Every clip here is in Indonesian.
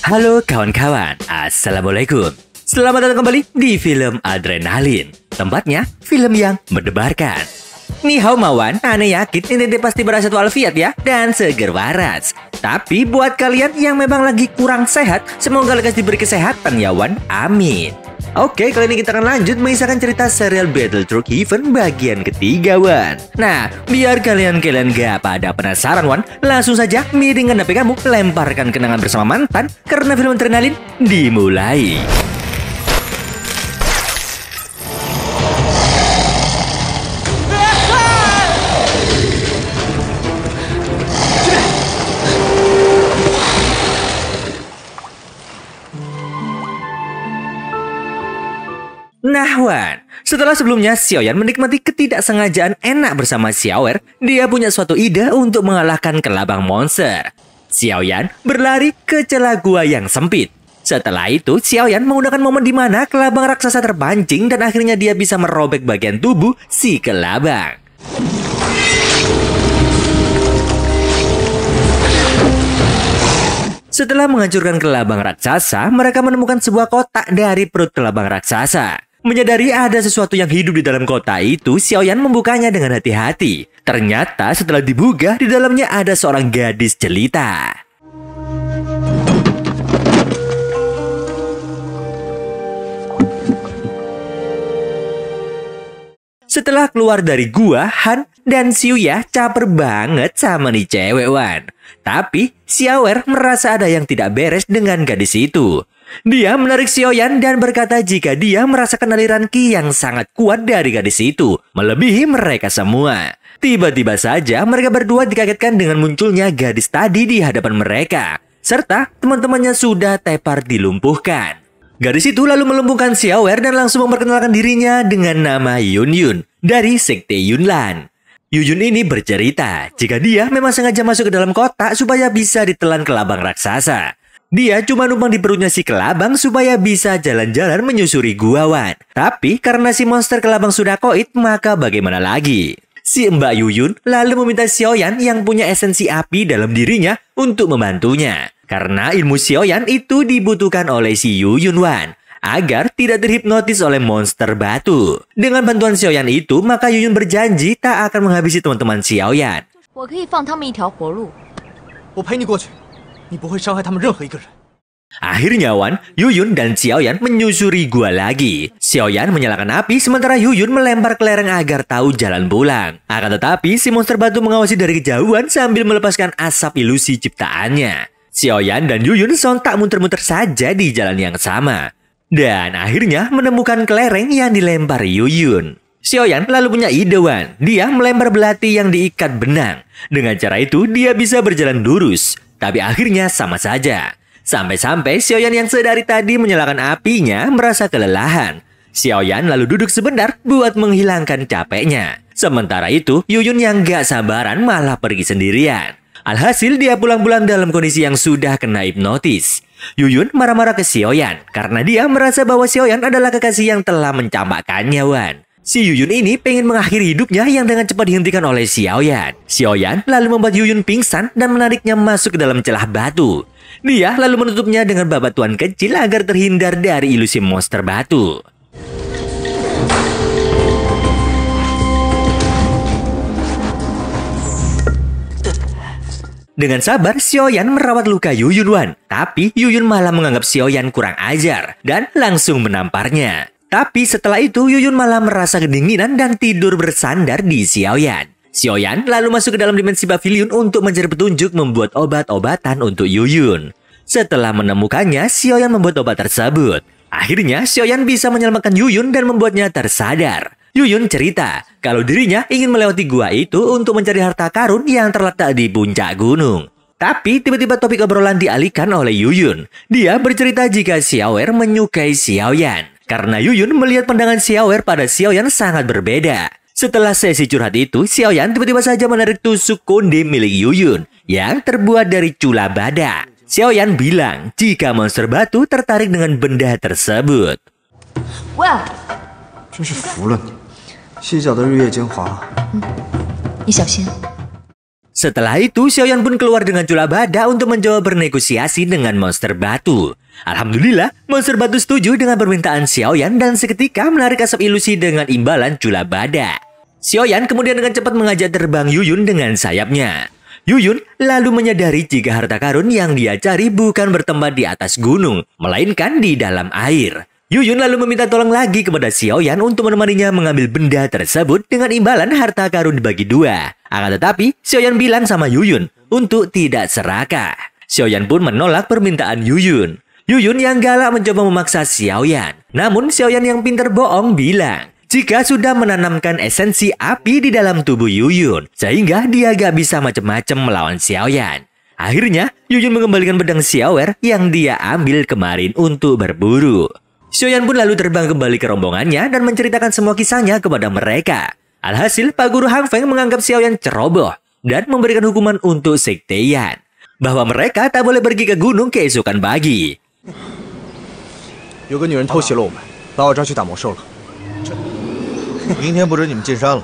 Halo kawan-kawan, Assalamualaikum. Selamat datang kembali di film Adrenalin. Tempatnya film yang mendebarkan. Ni hao mawan, aneh yakin ini pasti berasal walafiat ya, dan seger waras. Tapi buat kalian yang memang lagi kurang sehat, semoga lekas diberi kesehatan ya wan, amin. Oke, kali ini kita akan lanjut mengisahkan cerita serial Battlethrough Heaven bagian ketiga wan. Nah, biar kalian gak pada penasaran wan, langsung saja miringkan HP kamu, lemparkan kenangan bersama mantan, karena film Adrenalin dimulai. Nah Wan, setelah sebelumnya Xiaoyan menikmati ketidaksengajaan enak bersama Xiaoer, dia punya suatu ide untuk mengalahkan kelabang monster. Xiaoyan berlari ke celah gua yang sempit. Setelah itu, Xiaoyan menggunakan momen di mana kelabang raksasa terpancing dan akhirnya dia bisa merobek bagian tubuh si kelabang. Setelah menghancurkan kelabang raksasa, mereka menemukan sebuah kotak dari perut kelabang raksasa. Menyadari ada sesuatu yang hidup di dalam kotak itu, Xiaoyan membukanya dengan hati-hati. Ternyata setelah dibuka, di dalamnya ada seorang gadis jelita. Setelah keluar dari gua, Han dan Xiuya caper banget sama nih cewek wan. Tapi Xiaoer merasa ada yang tidak beres dengan gadis itu. Dia menarik Xiaoyan dan berkata jika dia merasakan aliran ki yang sangat kuat dari gadis itu, melebihi mereka semua. Tiba-tiba saja mereka berdua dikagetkan dengan munculnya gadis tadi di hadapan mereka, serta teman-temannya sudah tepar dilumpuhkan. Gadis itu lalu melumpuhkan Xiaoer dan langsung memperkenalkan dirinya dengan nama Yun dari Sekte Yunlan. Yun ini bercerita jika dia memang sengaja masuk ke dalam kotak supaya bisa ditelan kelabang raksasa. Dia cuma numpang di perutnya si kelabang supaya bisa jalan-jalan menyusuri gua wan. Tapi karena si monster kelabang sudah koit, maka bagaimana lagi? Si Mbak Yun lalu meminta Xiaoyan yang punya esensi api dalam dirinya untuk membantunya. Karena ilmu Xiaoyan itu dibutuhkan oleh si Yun wan agar tidak terhipnotis oleh monster batu. Dengan bantuan Xiaoyan itu, maka Yun berjanji tak akan menghabisi teman-teman Xiaoyan. Akhirnya Wan, Yun dan Xiaoyan menyusuri gua lagi. Xiaoyan menyalakan api sementara Yun melempar kelereng agar tahu jalan pulang. Akan tetapi si monster batu mengawasi dari kejauhan sambil melepaskan asap ilusi ciptaannya. Xiaoyan dan Yun sontak muter-muter saja di jalan yang sama. Dan akhirnya menemukan kelereng yang dilempar Yun. Xiaoyan lalu punya ide Wan. Dia melempar belati yang diikat benang. Dengan cara itu dia bisa berjalan lurus. Tapi akhirnya sama saja. Sampai-sampai Xiaoyan yang sedari tadi menyalakan apinya merasa kelelahan. Xiaoyan lalu duduk sebentar buat menghilangkan capeknya. Sementara itu, Yun yang gak sabaran malah pergi sendirian. Alhasil dia pulang-pulang dalam kondisi yang sudah kena hipnotis. Yun marah-marah ke Xiaoyan karena dia merasa bahwa Xiaoyan adalah kekasih yang telah mencampakkannya Wan. Si Yun ini pengen mengakhiri hidupnya yang dengan cepat dihentikan oleh Xiaoyan. Xiaoyan lalu membuat Yun pingsan dan menariknya masuk ke dalam celah batu. Dia lalu menutupnya dengan bebatuan kecil agar terhindar dari ilusi monster batu. Dengan sabar, Xiaoyan merawat luka Yun wan. Tapi Yun malah menganggap Xiaoyan kurang ajar dan langsung menamparnya. Tapi setelah itu Yun malah merasa kedinginan dan tidur bersandar di Xiaoyan. Xiaoyan lalu masuk ke dalam dimensi pavilion untuk mencari petunjuk membuat obat-obatan untuk Yun. Setelah menemukannya, Xiaoyan membuat obat tersebut. Akhirnya Xiaoyan bisa menyelamatkan Yun dan membuatnya tersadar. Yun cerita kalau dirinya ingin melewati gua itu untuk mencari harta karun yang terletak di puncak gunung. Tapi tiba-tiba topik obrolan dialihkan oleh Yun. Dia bercerita jika Xiaoer menyukai Xiaoyan. Karena Yun melihat pandangan Xiaoer pada Xiaoyan sangat berbeda. Setelah sesi curhat itu, Xiaoyan tiba-tiba saja menarik tusuk konde milik Yun yang terbuat dari cula badak. Xiaoyan bilang jika monster batu tertarik dengan benda tersebut. Wow, 真是服了你，细小的日月精华。你小心。Setelah itu, Xiaoyan pun keluar dengan cula badak untuk mencoba bernegosiasi dengan monster batu. Alhamdulillah, monster batu setuju dengan permintaan Xiaoyan dan seketika menarik asap ilusi dengan imbalan cula badak. Xiaoyan kemudian dengan cepat mengajak terbang Yuyun dengan sayapnya. Yuyun lalu menyadari jika harta karun yang dia cari bukan bertempat di atas gunung, melainkan di dalam air. Yuyun lalu meminta tolong lagi kepada Xiaoyan untuk menemaninya mengambil benda tersebut dengan imbalan harta karun dibagi dua. Akan tetapi, Xiaoyan bilang sama Yuyun untuk tidak serakah. Xiaoyan pun menolak permintaan Yuyun. Yuyun yang galak mencoba memaksa Xiaoyan. Namun Xiaoyan yang pintar bohong bilang jika sudah menanamkan esensi api di dalam tubuh Yuyun, sehingga dia gak bisa macam-macam melawan Xiaoyan. Akhirnya, Yuyun mengembalikan pedang Xiaoer yang dia ambil kemarin untuk berburu. Xiaoyan pun lalu terbang kembali ke rombongannya dan menceritakan semua kisahnya kepada mereka. Alhasil, Pak Guru Hang Feng menganggap Xiaoyan ceroboh dan memberikan hukuman untuk sekteyan, bahwa mereka tak boleh pergi ke gunung keesokan pagi. 有个女人偷袭了我们，把我抓去打魔兽了。明天不准你们进山了，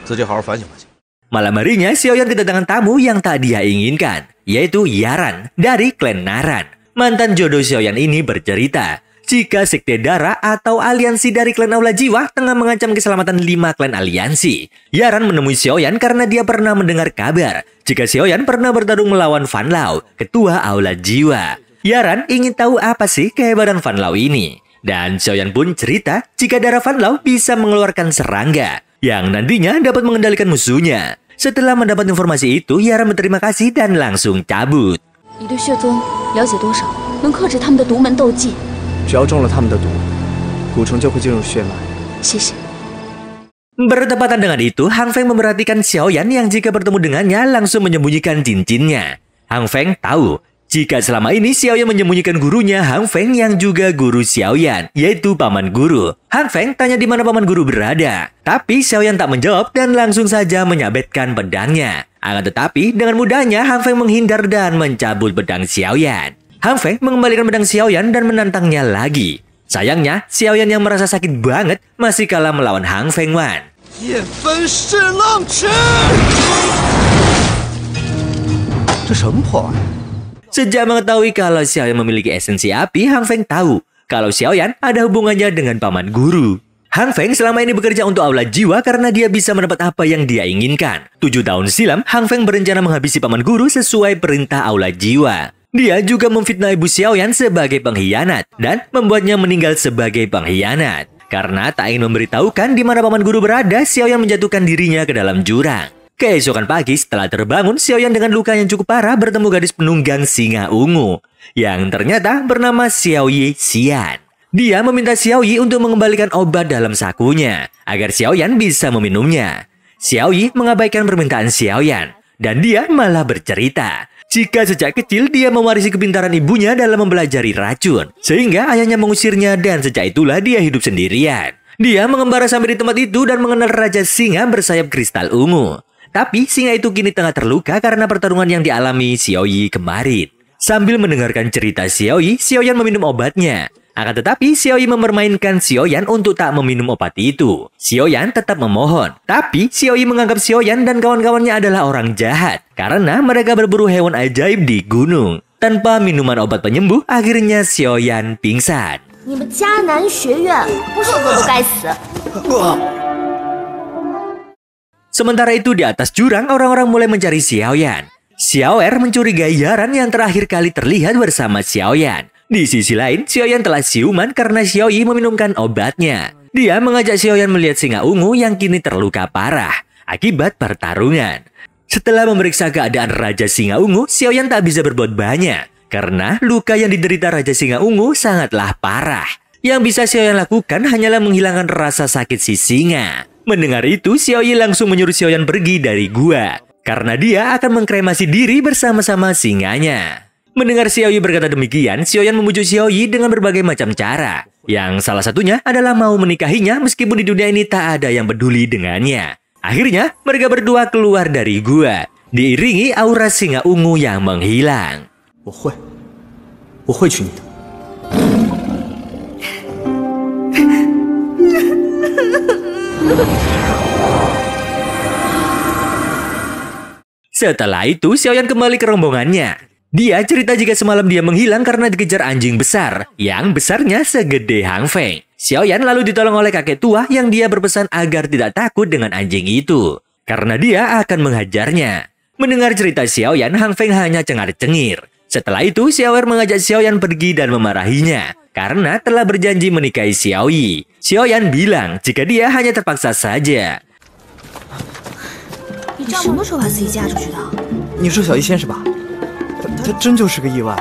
自己好好反省反省。 Malam harinya, Xiaoyan kedatangan tamu yang tak dia inginkan, yaitu Yaran dari klan Naran. Mantan jodoh Xiaoyan ini bercerita jika sekte darah atau aliansi dari klan Aula Jiwa tengah mengancam keselamatan 5 klan aliansi. Yaran menemui Xiaoyan karena dia pernah mendengar kabar jika Xiaoyan pernah bertarung melawan Fan Lao, ketua Aula Jiwa. Yaran ingin tahu apa sih kehebatan Fan Lao ini. Dan Xiaoyan pun cerita jika darah Fan Lao bisa mengeluarkan serangga yang nantinya dapat mengendalikan musuhnya. Setelah mendapat informasi itu, Yaran berterima kasih dan langsung cabut. 你对血宗了解多少？能克制他们的独门斗技？ 只要中了他们的毒，蛊虫就会进入血脉。谢谢。 Bertepatan dengan itu, Hang Feng memperhatikan Xiaoyan yang jika bertemu dengannya langsung menyembunyikan cincinnya. Hang Feng tahu jika selama ini Xiaoyan menyembunyikan gurunya Hang Feng yang juga guru Xiaoyan, yaitu paman guru. Hang Feng tanya di mana paman guru berada, tapi Xiaoyan tak menjawab dan langsung saja menyabetkan pedangnya. Akan tetapi dengan mudahnya Hang Feng menghindar dan mencabut pedang Xiaoyan. Hang Feng mengembalikan pedang Xiaoyan dan menantangnya lagi. Sayangnya, Xiaoyan yang merasa sakit banget masih kalah melawan Hang Feng Wan. 夜分是浪池，这什么破玩意？ Sejak mengetahui kalau Xiaoyan memiliki esensi api, Hang Feng tahu kalau Xiaoyan ada hubungannya dengan paman guru. Hang Feng selama ini bekerja untuk Aula Jiwa karena dia bisa mendapat apa yang dia inginkan. 7 tahun silam, Hang Feng berencana menghabisi paman guru sesuai perintah Aula Jiwa. Dia juga memfitnah ibu Xiaoyan sebagai pengkhianat dan membuatnya meninggal sebagai pengkhianat. Karena tak ingin memberitahukan di mana paman guru berada, Xiaoyan menjatuhkan dirinya ke dalam jurang. Keesokan pagi setelah terbangun, Xiaoyan dengan luka yang cukup parah bertemu gadis penunggang singa ungu yang ternyata bernama Xiaoyi Xian. Dia meminta Xiaoyi untuk mengembalikan obat dalam sakunya agar Xiaoyan bisa meminumnya. Xiaoyi mengabaikan permintaan Xiaoyan dan dia malah bercerita jika sejak kecil dia mewarisi kepintaran ibunya dalam mempelajari racun, sehingga ayahnya mengusirnya dan sejak itulah dia hidup sendirian. Dia mengembara sampai di tempat itu dan mengenal Raja Singa bersayap kristal ungu. Tapi singa itu kini tengah terluka karena pertarungan yang dialami Xiaoyi kemarin. Sambil mendengarkan cerita Xiaoyi, Xiaoyan meminum obatnya. Akan tetapi Xiaoyi mempermainkan Xiaoyan untuk tak meminum obat itu. Xiaoyan tetap memohon. Tapi Xiaoyi menganggap Xiaoyan dan kawan-kawannya adalah orang jahat karena mereka berburu hewan ajaib di gunung. Tanpa minuman obat penyembuh, akhirnya Xiaoyan pingsan. 你们迦南学院不是个都该死。 Sementara itu di atas jurang, orang-orang mulai mencari Xiaoyan. Xiaoer mencurigai Yaran yang terakhir kali terlihat bersama Xiaoyan. Di sisi lain, Xiaoyan telah siuman karena Xiaoyi meminumkan obatnya. Dia mengajak Xiaoyan melihat singa ungu yang kini terluka parah akibat pertarungan. Setelah memeriksa keadaan Raja Singa Ungu, Xiaoyan tak bisa berbuat banyak karena luka yang diderita Raja Singa Ungu sangatlah parah. Yang bisa Xiaoyan lakukan hanyalah menghilangkan rasa sakit si singa. Mendengar itu, Xiaoyi langsung menyuruh Xiaoyan pergi dari gua karena dia akan mengkremasi diri bersama-sama singanya. Mendengar Xiaoyi berkata demikian, Xiaoyan memujuk Xiaoyi dengan berbagai macam cara. Yang salah satunya adalah mau menikahinya meskipun di dunia ini tak ada yang peduli dengannya. Akhirnya, mereka berdua keluar dari gua, diiringi aura singa ungu yang menghilang. 我会娶你的。Setelah itu, Xiaoyan kembali ke rombongannya. Dia cerita jika semalam dia menghilang karena dikejar anjing besar, yang besarnya segede Hang Feng. Xiaoyan lalu ditolong oleh kakek tua yang dia berpesan agar tidak takut dengan anjing itu, karena dia akan menghajarnya. Mendengar cerita Xiaoyan, Hang Feng hanya cengar-cengir. Setelah itu, Xiaoyan mengajak Xiaoyan pergi dan memarahinya, karena telah berjanji menikahi Xiaoyi. Xiaoyan bilang jika dia hanya terpaksa saja. 你什么时候把自己嫁出去的？你说小医仙是吧？他真就是个意外。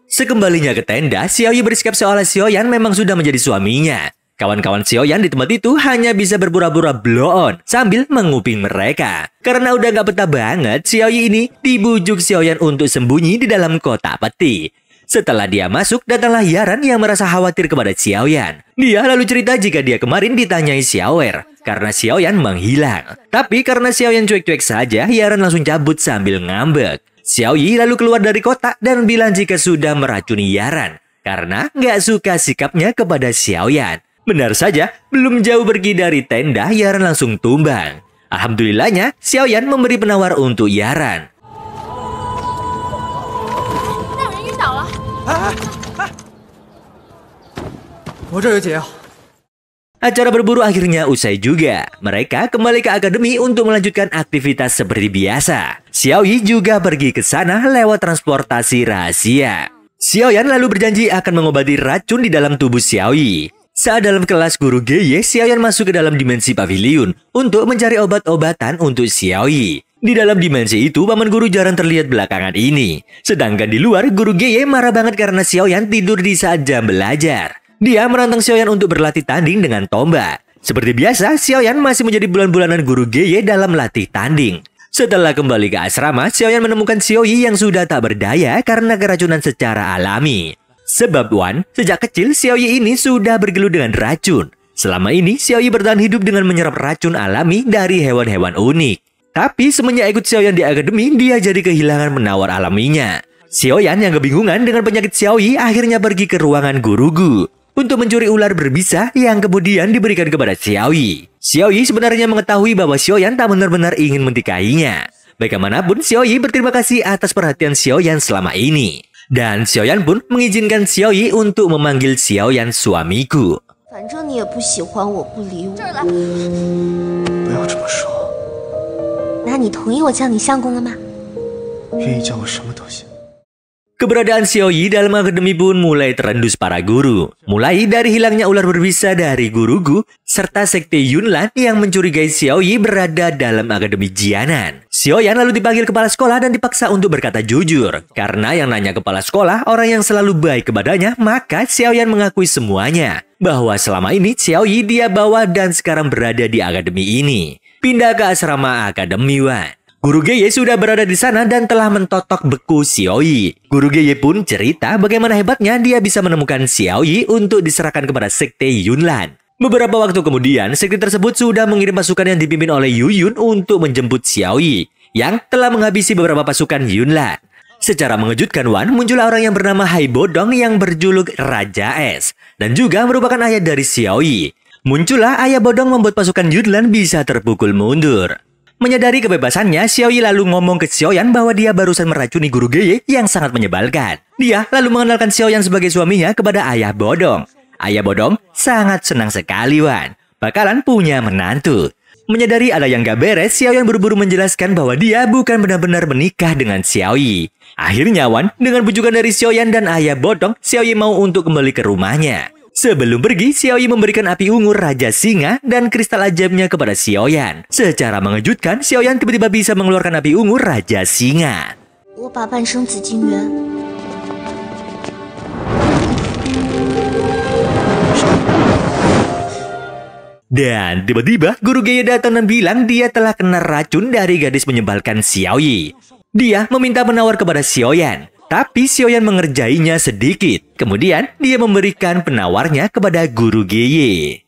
Sekembalinya ke tenda, Xiaoyi bersikap seolah Xiaoyan memang sudah menjadi suaminya. Kawan-kawan Xiaoyan di tempat itu hanya bisa berpura-pura blow on sambil menguping mereka. Karena udah gak betah banget, Xiaoyi ini dibujuk Xiaoyan untuk sembunyi di dalam kotak peti. Setelah dia masuk, datanglah Yaran yang merasa khawatir kepada Xiaoyan. Dia lalu cerita jika dia kemarin ditanyai Xiaoer karena Xiaoyan menghilang. Tapi karena Xiaoyan cuek-cuek saja, Yaran langsung cabut sambil ngambek. Xiaoyi lalu keluar dari kotak dan bilang jika sudah meracuni Yaran karena nggak suka sikapnya kepada Xiaoyan. Benar saja, belum jauh pergi dari tenda, Yaran langsung tumbang. Alhamdulillahnya, Xiaoyan memberi penawar untuk Yaran. 那有人晕倒了。我这有解药。 Acara berburu akhirnya usai juga. Mereka kembali ke akademi untuk melanjutkan aktivitas seperti biasa. Xiaoyi juga pergi ke sana lewat transportasi rahasia. Xiaoyan lalu berjanji akan mengobati racun di dalam tubuh Xiaoyi. Saat dalam kelas guru Geye, Xiaoyan masuk ke dalam dimensi pavilion untuk mencari obat-obatan untuk Xiaoyi. Di dalam dimensi itu, paman guru jarang terlihat belakangan ini. Sedangkan di luar, guru Geye marah banget karena Xiaoyan tidur di saat jam belajar. Dia menantang Xiaoyan untuk berlatih tanding dengan tombak. Seperti biasa, Xiaoyan masih menjadi bulan-bulanan guru Geye dalam latih tanding. Setelah kembali ke asrama, Xiaoyan menemukan Xiaoyi yang sudah tak berdaya karena keracunan secara alami. Sebab Wan, sejak kecil Xiaoyi ini sudah bergelut dengan racun. Selama ini, Xiaoyi bertahan hidup dengan menyerap racun alami dari hewan-hewan unik. Tapi semenjak ikut Xiaoyan di akademi, dia jadi kehilangan penawar alaminya. Xiaoyan yang kebingungan dengan penyakit Xiaoyi akhirnya pergi ke ruangan guru Gu untuk mencuri ular berbisa yang kemudian diberikan kepada Xiaoyi. Xiaoyi sebenarnya mengetahui bahwa Xiaoyan tak benar-benar ingin menikahinya. Bagaimanapun, Xiaoyi berterima kasih atas perhatian Xiaoyan selama ini. Dan Xiaoyan pun mengizinkan Xiaoyi untuk memanggil Xiaoyan suamiku. 反正你也不喜欢我，不理我。不要这么说，那你同意我叫你相公了吗？愿意叫我什么都行。 Keberadaan Xiaoyi dalam akademi pun mulai terendus para guru. Mulai dari hilangnya ular berbisa dari guru Gu, serta sekte Yunlan yang mencurigai Xiaoyi berada dalam akademi Jianan. Xiaoyan lalu dipanggil kepala sekolah dan dipaksa untuk berkata jujur. Karena yang nanya kepala sekolah orang yang selalu baik kepadanya, maka Xiaoyan mengakui semuanya. Bahwa selama ini Xiaoyi dia bawa dan sekarang berada di akademi ini. Pindah ke asrama Akademi Wan. Guru Geye sudah berada di sana dan telah mentotok beku Xiaoyi. Guru Geye pun cerita bagaimana hebatnya dia bisa menemukan Xiaoyi untuk diserahkan kepada sekte Yunlan. Beberapa waktu kemudian, sekte tersebut sudah mengirim pasukan yang dipimpin oleh Yuyun untuk menjemput Xiaoyi, yang telah menghabisi beberapa pasukan Yunlan. Secara mengejutkan Wan, muncullah orang yang bernama Hai Bodong yang berjuluk Raja Es, dan juga merupakan ayah dari Xiaoyi. Muncullah ayah Bodong membuat pasukan Yunlan bisa terpukul mundur. Menyadari kebebasannya, Xiaoyi lalu ngomong ke Xiaoyan bahwa dia barusan meracuni guru Geye yang sangat menyebalkan. Dia lalu mengenalkan Xiaoyan sebagai suaminya kepada ayah Bodong. Ayah Bodong sangat senang sekali Wan, bakalan punya menantu. Menyadari ada yang gak beres, Xiaoyan buru-buru menjelaskan bahwa dia bukan benar-benar menikah dengan Xiaoyi. Akhirnya Wan, dengan bujukan dari Xiaoyan dan ayah Bodong, Xiaoyi mau untuk kembali ke rumahnya. Sebelum pergi, Xiaoyi memberikan api ungu Raja Singa dan kristal ajaibnya kepada Xiaoyan. Secara mengejutkan, Xiaoyan tiba-tiba bisa mengeluarkan api ungu Raja Singa. 我把半生紫金元。 Dan tiba-tiba guru Geye datang dan bilang dia telah kena racun dari gadis menyebalkan Xiaoyi. Dia meminta penawar kepada Xiaoyan. Tapi Xiaoyan mengerjainya sedikit. Kemudian dia memberikan penawarnya kepada guru Geye.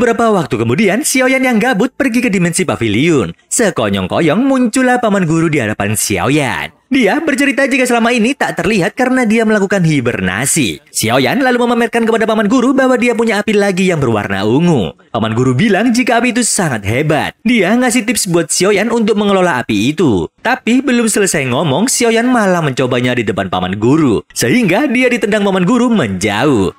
Beberapa waktu kemudian, Xiaoyan yang gabut pergi ke dimensi pavilion. Sekonyong-koyong muncullah paman guru di hadapan Xiaoyan. Dia bercerita jika selama ini tak terlihat karena dia melakukan hibernasi. Xiaoyan lalu memamerkan kepada paman guru bahwa dia punya api lagi yang berwarna ungu. Paman guru bilang jika api itu sangat hebat. Dia ngasih tips buat Xiaoyan untuk mengelola api itu. Tapi belum selesai ngomong, Xiaoyan malah mencobanya di depan paman guru. Sehingga dia ditendang paman guru menjauh.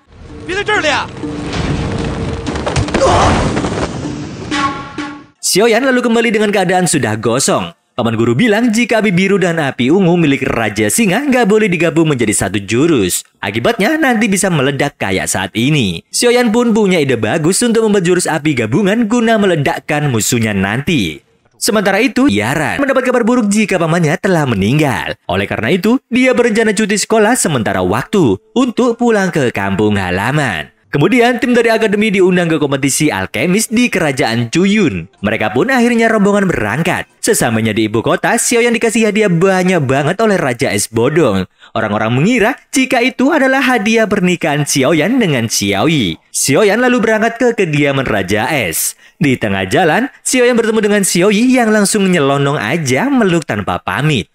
Xiaoyan lalu kembali dengan keadaan sudah gosong. Paman guru bilang jika api biru dan api ungu milik Raja Singa nggak boleh digabung menjadi satu jurus. Akibatnya nanti bisa meledak kayak saat ini. Xiaoyan pun punya ide bagus untuk membuat jurus api gabungan guna meledakkan musuhnya nanti. Sementara itu, Yaran mendapat kabar buruk jika pamannya telah meninggal. Oleh karena itu, dia berencana cuti sekolah sementara waktu untuk pulang ke kampung halaman. Kemudian tim dari akademi diundang ke kompetisi alkemis di kerajaan Cuyun. Mereka pun akhirnya rombongan berangkat. Sesampainya di ibu kota, Xiaoyan dikasih hadiah banyak banget oleh Raja Es Bodong. Orang-orang mengira jika itu adalah hadiah pernikahan Xiaoyan dengan Xiaoyi. Xiaoyan lalu berangkat ke kediaman Raja Es. Di tengah jalan, Xiaoyan bertemu dengan Xiaoyi yang langsung nyelonong aja meluk tanpa pamit.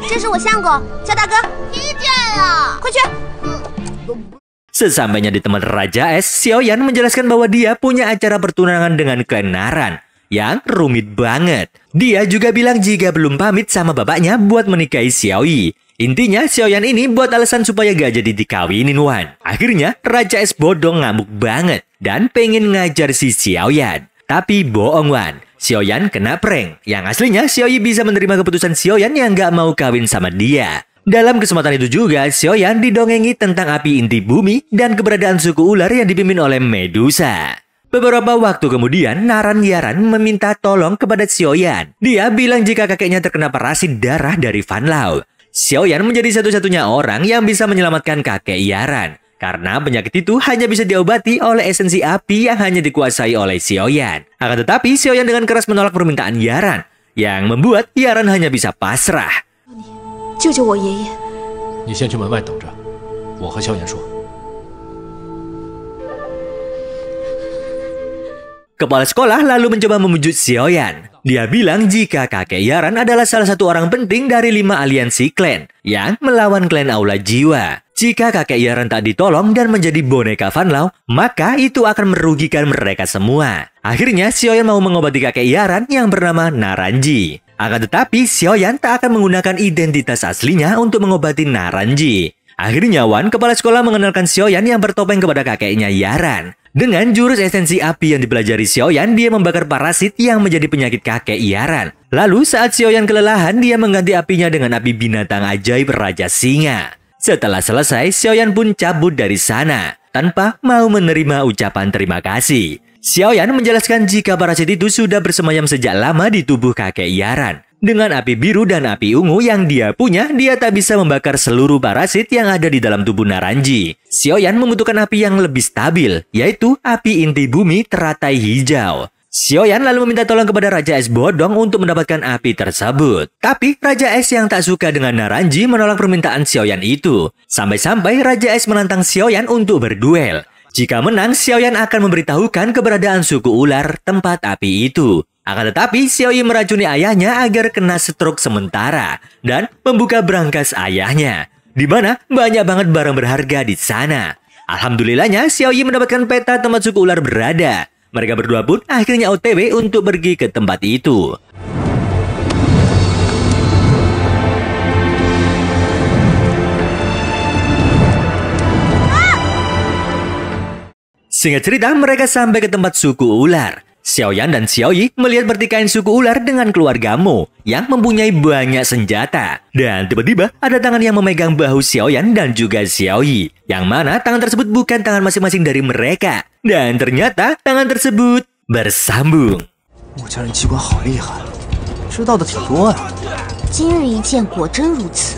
这是我相公，叫大哥。听见了，快去。 Sesampainya di tempat Raja Es, Xiaoyan menjelaskan bahwa dia punya acara pertunangan dengan klan Naran yang rumit banget. Dia juga bilang jika belum pamit sama bapaknya buat menikahi Xiaoyi. Intinya Xiaoyan ini buat alasan supaya gak jadi dikawinin Wan. Akhirnya Raja Es Bodong ngamuk banget dan pengen ngajar si Xiaoyan. Tapi bohong Wan. Xiaoyan kena prank. Yang aslinya Xiaoyi bisa menerima keputusan Xiaoyan yang gak mau kawin sama dia. Dalam kesempatan itu juga, Xiaoyan didongengi tentang api inti bumi dan keberadaan suku ular yang dipimpin oleh Medusa. Beberapa waktu kemudian, Naran Yaran meminta tolong kepada Xiaoyan. Dia bilang jika kakeknya terkena parasit darah dari Van Lao. Xiaoyan menjadi satu-satunya orang yang bisa menyelamatkan kakek Yaran. Karena penyakit itu hanya bisa diobati oleh esensi api yang hanya dikuasai oleh Xiaoyan. Akan tetapi, Xiaoyan dengan keras menolak permintaan Yaran, yang membuat Yaran hanya bisa pasrah. 救救我爷爷！ 你先去门外等着，我和萧炎说。 Kepala sekolah lalu mencoba memujuk Xiaoyan. Dia bilang jika kakek Yaran adalah salah satu orang penting dari 5 aliansi klan yang melawan klan Aula Jiwa. Jika kakek Yaran tak ditolong dan menjadi boneka Van Lao, maka itu akan merugikan mereka semua. Akhirnya Xiaoyan mau mengobati kakek Yaran yang bernama Naranji. Akan tetapi Xiaoyan tak akan menggunakan identitas aslinya untuk mengobati Naranji. Akhirnya Wan, kepala sekolah mengenalkan Xiaoyan yang bertopeng kepada kakeknya Yaran. Dengan jurus esensi api yang dipelajari Xiaoyan, dia membakar parasit yang menjadi penyakit kakek Yaran. Lalu saat Xiaoyan kelelahan, dia mengganti apinya dengan api binatang ajaib Raja Singa. Setelah selesai, Xiaoyan pun cabut dari sana tanpa mau menerima ucapan terima kasih. Xiaoyan menjelaskan jika parasit itu sudah bersemayam sejak lama di tubuh kakek Yaran. Dengan api biru dan api ungu yang dia punya, dia tak bisa membakar seluruh parasit yang ada di dalam tubuh Naranji. Xiaoyan membutuhkan api yang lebih stabil, yaitu api inti bumi teratai hijau. Xiaoyan lalu meminta tolong kepada Raja Es Bodong untuk mendapatkan api tersebut. Tapi Raja Es yang tak suka dengan Naranji menolak permintaan Xiaoyan itu. Sampai-sampai Raja Es menantang Xiaoyan untuk berduel. Jika menang, Xiaoyan akan memberitahukan keberadaan suku ular tempat api itu. Akan tetapi, Xiaoyi meracuni ayahnya agar kena stroke sementara dan membuka brankas ayahnya, di mana banyak banget barang berharga di sana. Alhamdulillahnya, Xiaoyi mendapatkan peta tempat suku ular berada. Mereka berdua pun akhirnya OTW untuk pergi ke tempat itu. Singkat cerita, mereka sampai ke tempat suku ular. Xiaoyan dan Xiaoyi melihat pertikaian suku ular dengan keluarga Mo yang mempunyai banyak senjata. Dan tiba-tiba ada tangan yang memegang bahu Xiaoyan dan juga Xiaoyi. Yang mana tangan tersebut bukan tangan masing-masing dari mereka. Dan ternyata tangan tersebut bersambung. 我家人机关好厉害，知道的挺多呀。今日一见，果真如此。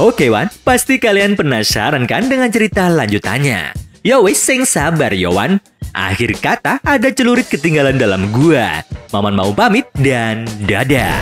Oke Wan, pasti kalian penasaran kan dengan cerita lanjutannya? Yo wis sing sabar yo Wan. Akhir kata ada celurit ketinggalan dalam gua. Maman mau pamit dan dadah.